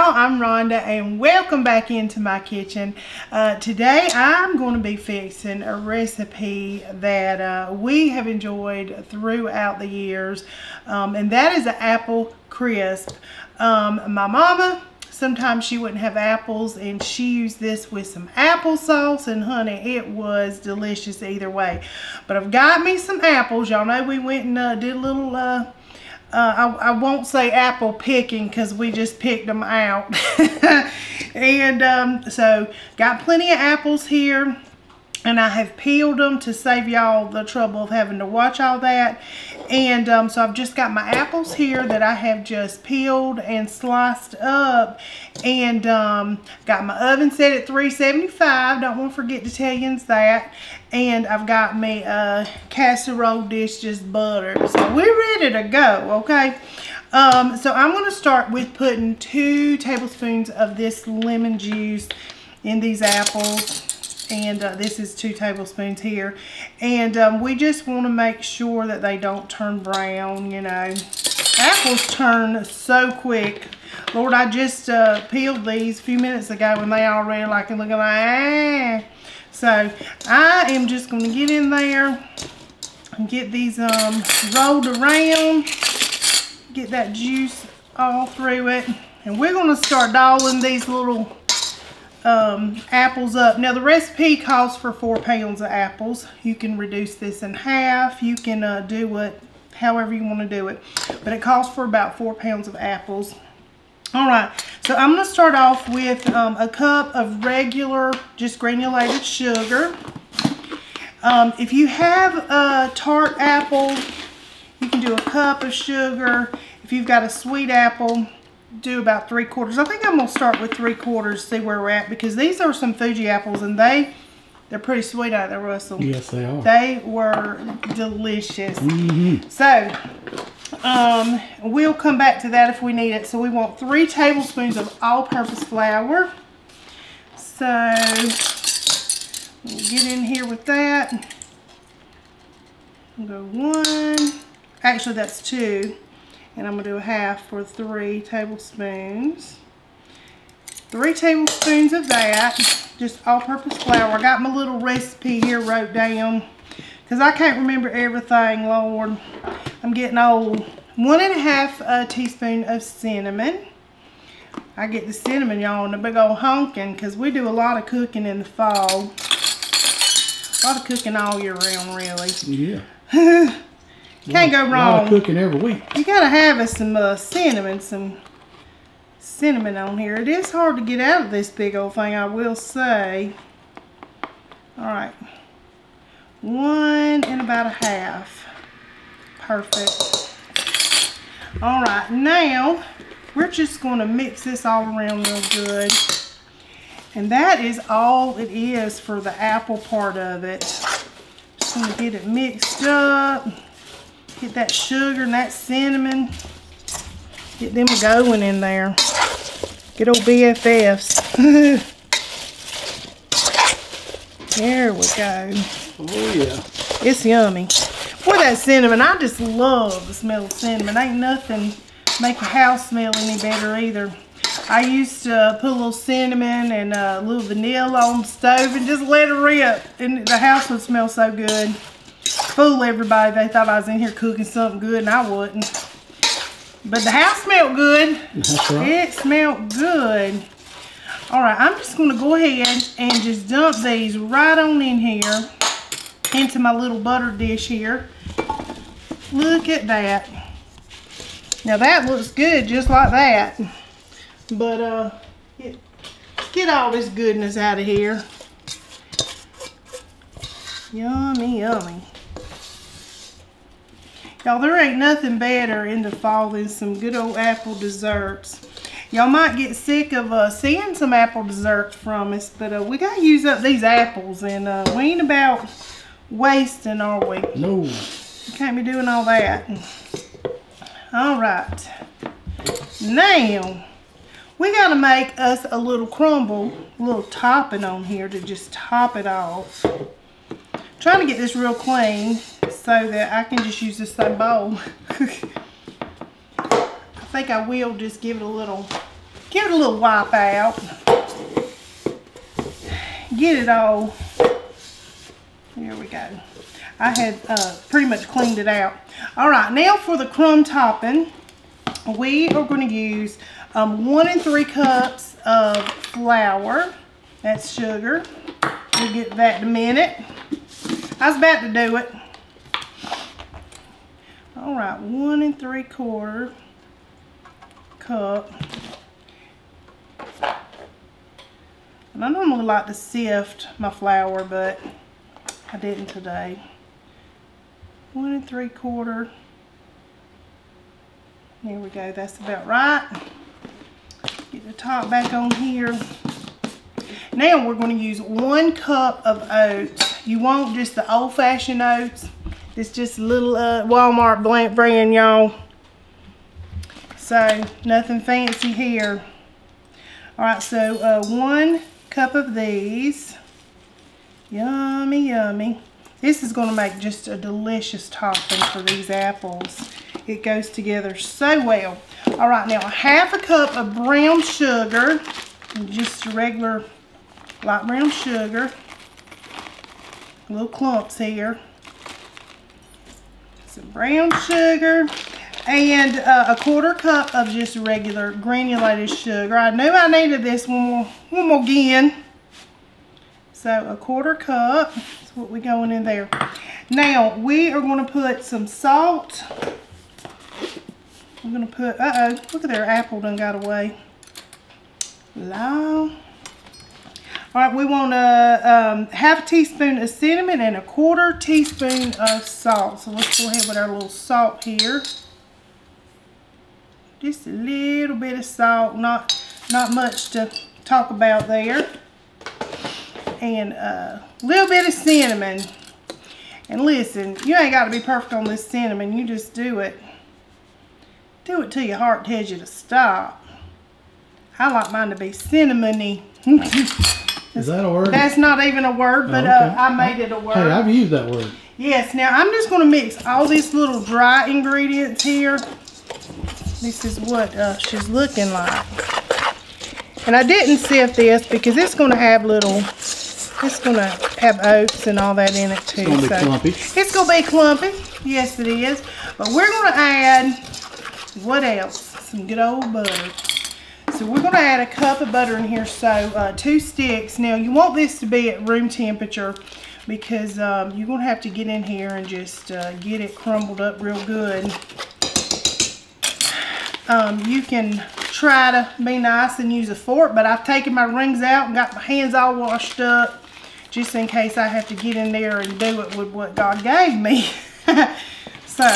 y'all, I'm Rhonda and welcome back into my kitchen. Today I'm going to be fixing a recipe that we have enjoyed throughout the years, and that is an apple crisp. My mama, sometimes she wouldn't have apples and she used this with some applesauce, and honey, it was delicious either way. But I've got me some apples. Y'all know we went and did a little I won't say apple picking because we just picked them out. And so got plenty of apples here, and I have peeled them to save y'all the trouble of having to watch all that. And so I've just got my apples here that I have just peeled and sliced up, and got my oven set at 375. Don't want to forget to tell you that. And I've got me a casserole dish just buttered. So we're ready to go, okay? So I'm going to start with putting 2 tablespoons of this lemon juice in these apples. And this is 2 tablespoons here. And we just want to make sure that they don't turn brown, you know. Apples turn so quick. Lord, I just peeled these a few minutes ago and they already like looking like, ah. So I am just going to get in there and get these rolled around, get that juice all through it. And we're going to start dolling these little apples up. Now the recipe calls for 4 pounds of apples. You can reduce this in half. You can do it however you want to do it. But it calls for about 4 pounds of apples. Alright, so I'm going to start off with a cup of regular, just granulated sugar. If you have a tart apple, you can do a cup of sugar. If you've got a sweet apple, do about 3/4. I think I'm going to start with 3/4, see where we're at, because these are some Fuji apples, and they're pretty sweet out there, Russell. Yes, they are. They were delicious. Mm-hmm. So, we'll come back to that if we need it. So we want 3 tablespoons of all-purpose flour. So we'll get in here with that. We'll go 1. Actually, that's 2. And I'm going to do a half for 3 tablespoons. 3 tablespoons of that. Just all-purpose flour. I got my little recipe here wrote down, because I can't remember everything, Lord. I'm getting old. 1½ teaspoon of cinnamon. I get the cinnamon, y'all, in a big old honking, because we do a lot of cooking in the fall. A lot of cooking all year round, really. Yeah. Can't go wrong. A lot of cooking every week. You gotta have us some cinnamon on here. It is hard to get out of this big old thing, I will say. Alright. 1 and about a half. Perfect. Alright, now we're just going to mix this all around real good. And that is all it is for the apple part of it. Just going to get it mixed up. Get that sugar and that cinnamon. Get them going in there. Good old BFFs. There we go. Oh yeah. It's yummy. Boy, that cinnamon, I just love the smell of cinnamon. Ain't nothing make a house smell any better either. I used to put a little cinnamon and a little vanilla on the stove and just let it rip. And the house would smell so good. Fool everybody, they thought I was in here cooking something good, and I wasn't. But the house smelled good. That's right. It smelled good. Alright, I'm just going to go ahead and just dump these right on in here into my little butter dish here. Look at that. Now that looks good just like that. But get all this goodness out of here. Yummy, yummy. Y'all, there ain't nothing better in the fall than some good old apple desserts. Y'all might get sick of seeing some apple desserts from us, but we gotta use up these apples, and we ain't about wasting, are we? No. You can't be doing all that. Alright. Now, we gotta make us a little crumble, a little topping on here to just top it off. Trying to get this real clean so that I can just use this same bowl. I think I will just give it a little give it a little wipe out. Get it all. There we go. I had pretty much cleaned it out. All right, now for the crumb topping, we are going to use 1 3 cups of flour. That's sugar. We'll get to that in a minute. I was about to do it. All right, 1 3/4 cup. And I normally like to sift my flour, but I didn't today. 1 3/4. There we go, that's about right. Get the top back on here. Now we're going to use 1 cup of oats. You want just the old-fashioned oats. It's just a little Walmart brand, y'all. So nothing fancy here. All right, so 1 cup of these. Yummy, yummy. This is going to make just a delicious topping for these apples. It goes together so well. All right, now 1/2 cup of brown sugar, just regular light brown sugar. Little clumps here. Some brown sugar and 1/4 cup of just regular granulated sugar. I knew I needed this one more again. So 1/4 cup. That's what we're going in there. Now we are going to put some salt. We're going to put, look at their apple done got away. Low. All right, we want 1/2 teaspoon of cinnamon and 1/4 teaspoon of salt. So let's go ahead with our little salt here. Just a little bit of salt, not much to talk about there. And a little bit of cinnamon. And listen, you ain't got to be perfect on this cinnamon. You just do it. Do it till your heart tells you to stop. I like mine to be cinnamony. Is that a word? That's not even a word, but okay. I made it a word. Hey, I've used that word. Yes, now I'm just going to mix all these little dry ingredients here. This is what she's looking like. And I didn't sift this because it's going to have oats and all that in it too. It's going to be clumpy. It's going to be clumpy. Yes, it is. But we're going to add, what else? Some good old butter. So we're going to add 1 cup of butter in here, so 2 sticks. Now you want this to be at room temperature because you're going to have to get in here and just get it crumbled up real good. You can try to be nice and use a fork, but I've taken my rings out and got my hands all washed up just in case I have to get in there and do it with what God gave me. So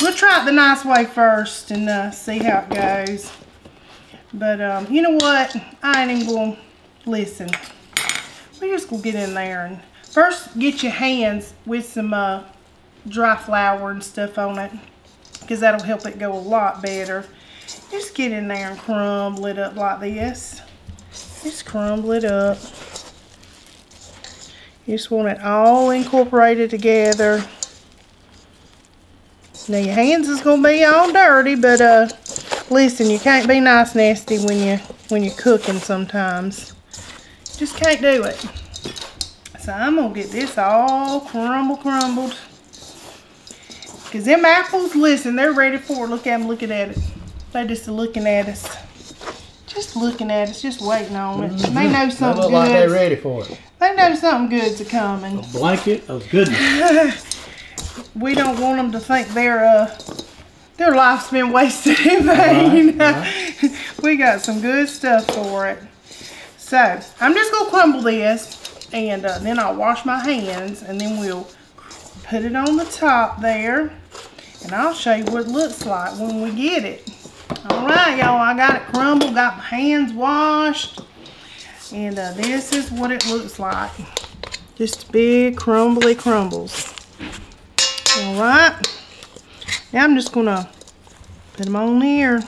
we'll try it the nice way first and see how it goes. But you know what? I ain't even going to listen. We're just going to get in there and first get your hands with some dry flour and stuff on it because that'll help it go a lot better. Just get in there and crumble it up like this. Just crumble it up. You just want it all incorporated together. Now your hands is going to be all dirty, but listen, you can't be nice nasty when you're cooking sometimes. Just can't do it. So I'm going to get this all crumbled. Because them apples, listen, they're ready for it. Look at them looking at it. They just looking at us. Just looking at us, just waiting on it. They know something good. They look like they're ready for it. They know something good's a-coming. A blanket of goodness. We don't want them to think their life's been wasted in vain. Right. We got some good stuff for it. So I'm just gonna crumble this, and then I'll wash my hands, and then we'll put it on the top there, and I'll show you what it looks like when we get it. All right, y'all, I got it crumbled, got my hands washed, and this is what it looks like. Just big crumbly crumbles. All right, now I'm just gonna put them on there,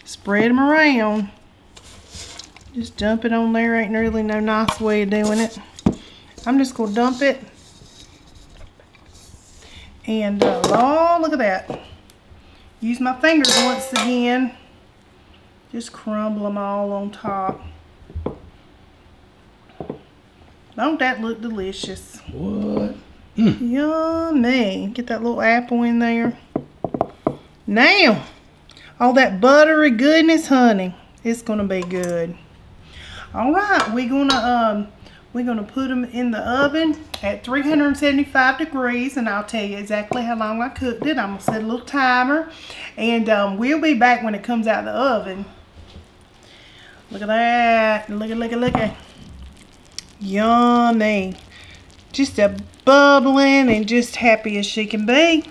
spread them around. Just dump it on there. Ain't really no nice way of doing it. I'm just gonna dump it, and oh, look at that. Use my fingers once again. Just crumble them all on top. Don't that look delicious? What? Yummy. Get that little apple in there. Now, all that buttery goodness, honey. It's gonna be good. All right, we're gonna put them in the oven at 375 degrees, and I'll tell you exactly how long I cooked it. I'm gonna set a little timer, and we'll be back when it comes out of the oven. Look at that. Look at. Yummy. Just a bubbling and just happy as she can be.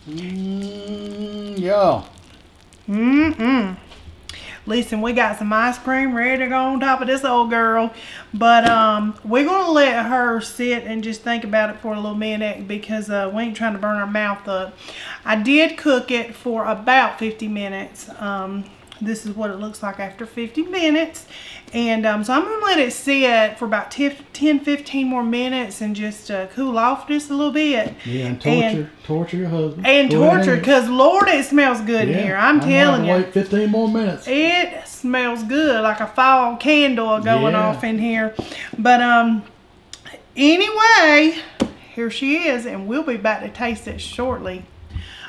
Yeah. Listen, we got some ice cream ready to go on top of this old girl. But we're going to let her sit and just think about it for a little minute because we ain't trying to burn our mouth up. I did cook it for about 50 minutes. This is what it looks like after 50 minutes. And so I'm going to let it sit for about 10-15 more minutes and just cool off just a little bit. Yeah, and torture your husband. And torture, because Lord, it smells good in here. I'm telling you. Wait 15 more minutes. It smells good, like a fall candle going off in here. But anyway, here she is, and we'll be back to taste it shortly.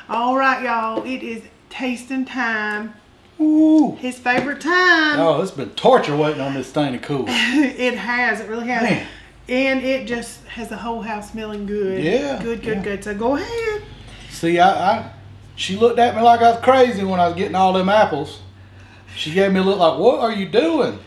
All right, y'all, it is tasting time. Ooh. His favorite time. Oh, it's been torture waiting on this thing to cool. It has. It really has. Man. And it just has the whole house smelling good. Yeah. Good. So go ahead. See, she looked at me like I was crazy when I was getting all them apples. She gave me a look like, what are you doing?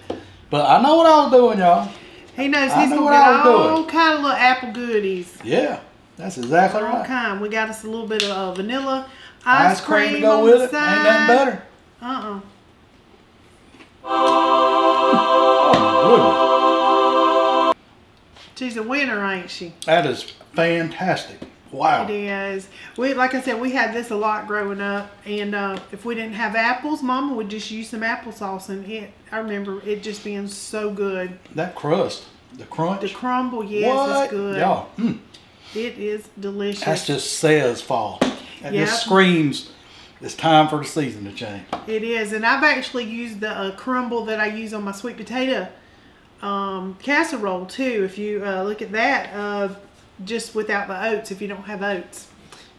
But I know what I was doing, y'all. He knows he's going to get all kind of little apple goodies. Yeah, that's exactly right. All kind. We got us a little bit of vanilla ice cream to go on with the it. side. Ain't nothing better. Oh, she's a winner, ain't she? that is fantastic. Wow. It is. Like I said, we had this a lot growing up, and if we didn't have apples, Mama would just use some applesauce, and I remember it just being so good. That crust, the crunch. The crumble, yes, it's good. Y'all, It is delicious. That just says fall. That just screams it's time for the season to change. It is, and I've actually used the crumble that I use on my sweet potato casserole too. If you look at that, just without the oats, if you don't have oats.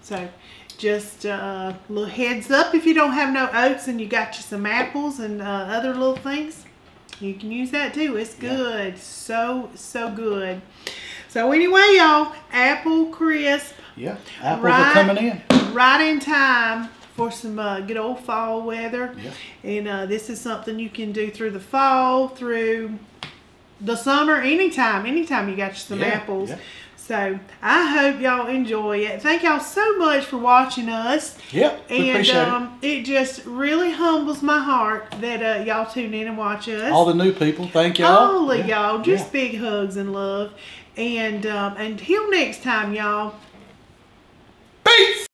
So just a little heads up, if you don't have no oats and you got you some apples and other little things, you can use that too. It's good. So good. So anyway, y'all, apple crisp. Yeah, apples are coming in. Right in time for some good old fall weather. Yeah. And this is something you can do through the fall, through the summer, anytime you got you some apples. Yeah. So I hope y'all enjoy it. Thank y'all so much for watching us. Yep, we appreciate it. It just really humbles my heart that y'all tune in and watch us. All the new people, thank y'all. All of y'all, just big hugs and love. And until next time, y'all. Peace!